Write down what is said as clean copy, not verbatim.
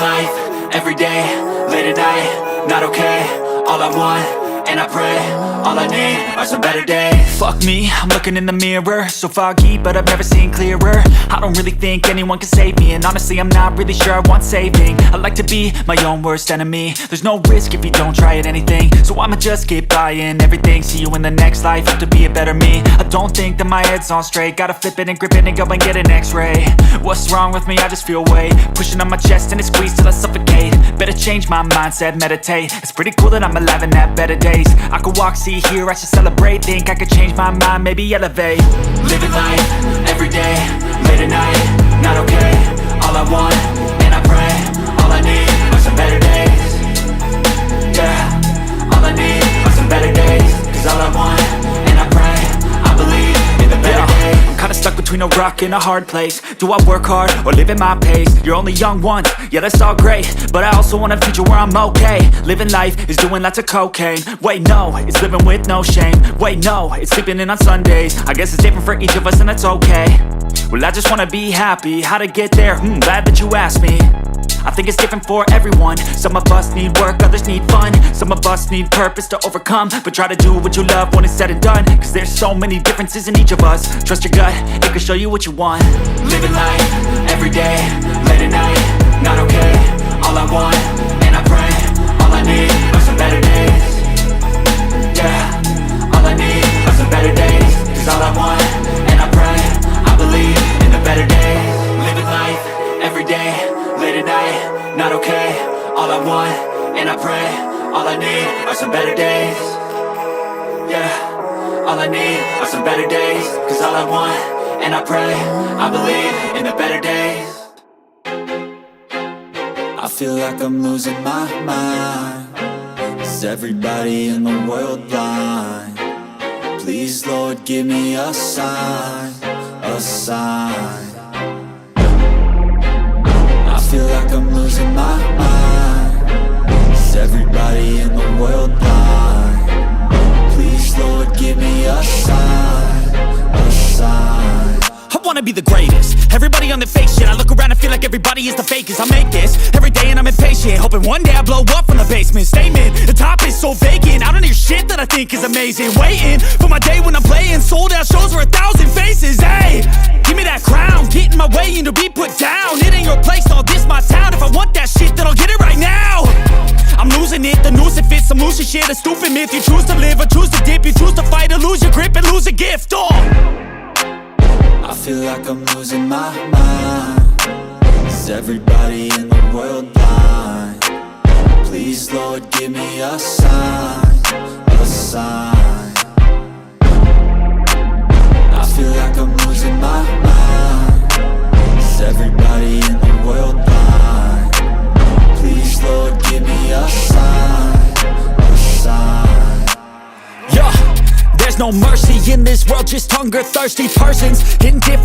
life, everyday, late at night, not okay. All I want, and I pray, all I need are some better days. Fuck me, I'm looking in the mirror, so foggy, but I've never seen clearer. I don't really think anyone can save me, and honestly I'm not really sure I want saving. I like to be my own worst enemy. There's no risk if you don't try at anything, so I'ma just keep buying everything. See you in the next life, have to be a better me. I don't think that my head's on straight, gotta flip it and grip it and go and get an x-ray. What's wrong with me? I just feel weight pushing on my chest and it squeezes till I suffocate. Better change my mindset, meditate. It's pretty cool that I'm alive and have better days. I could walk, see, hear, I should celebrate. Think I could change my mind, maybe elevate. Living life, everyday, late at night, not okay. All I want, and I pray, all I need are some better days. Yeah, all I need are some better days. Cause all I want, and I pray, I believe in the better days. I'm kinda stuck between a rock and a hard place. Do I work hard or live at my pace? You're only young once, yeah that's all great, but I also want a future where I'm okay. Living life is doing lots of cocaine. Wait no, it's living with no shame. Wait no, it's sleeping in on Sundays. I guess it's different for each of us and that's okay. Well I just wanna be happy, how to get there? Glad that you asked me. I think it's different for everyone. Some of us need work, others need fun. Some of us need purpose to overcome. But try to do what you love when it's said and done, cause there's so many differences in each of us. Trust your gut, it can show you what you want. Living life, everyday, late at night, not okay. All I want, and I pray, all I need are some better days. Yeah, all I need are some better days. Cause all I want, and I pray, I believe in the better days. Living life, everyday, late at night, not okay. All I want, and I pray, all I need are some better days. Yeah, all I need are some better days. Cause all I want, and I pray, I believe in the better days. I feel like I'm losing my mind. Is everybody in the world blind? Please Lord give me a sign, a sign. I feel like I'm losing my mind. Is everybody in the world blind? Please Lord give me a sign, a sign. I wanna be the greatest. Everybody on the fake shit. I look around and feel like everybody is the fakest. I make this every day and I'm impatient, hoping one day I blow up from the basement. Statement, the top is so vacant. I don't hear shit that I think is amazing. Waiting for my day when I'm playing sold out shows for 1,000 faces. Hey, give me that crown, get in my way and to be put down. It ain't your place, all this my town. If I want that shit, then I'll get it right now. I'm losing it, the noose it fits. I'm losing shit, a stupid myth. You choose to live or choose to dip. You choose to fight or lose your grip and lose a gift. I feel like I'm losing my mind. Is everybody in the world blind? Please Lord give me a sign, a sign. I feel like I'm losing my mind. Is everybody in the world blind? Please Lord give me a sign, a sign. Yeah. There's no mercy in this world, just hunger-thirsty persons in different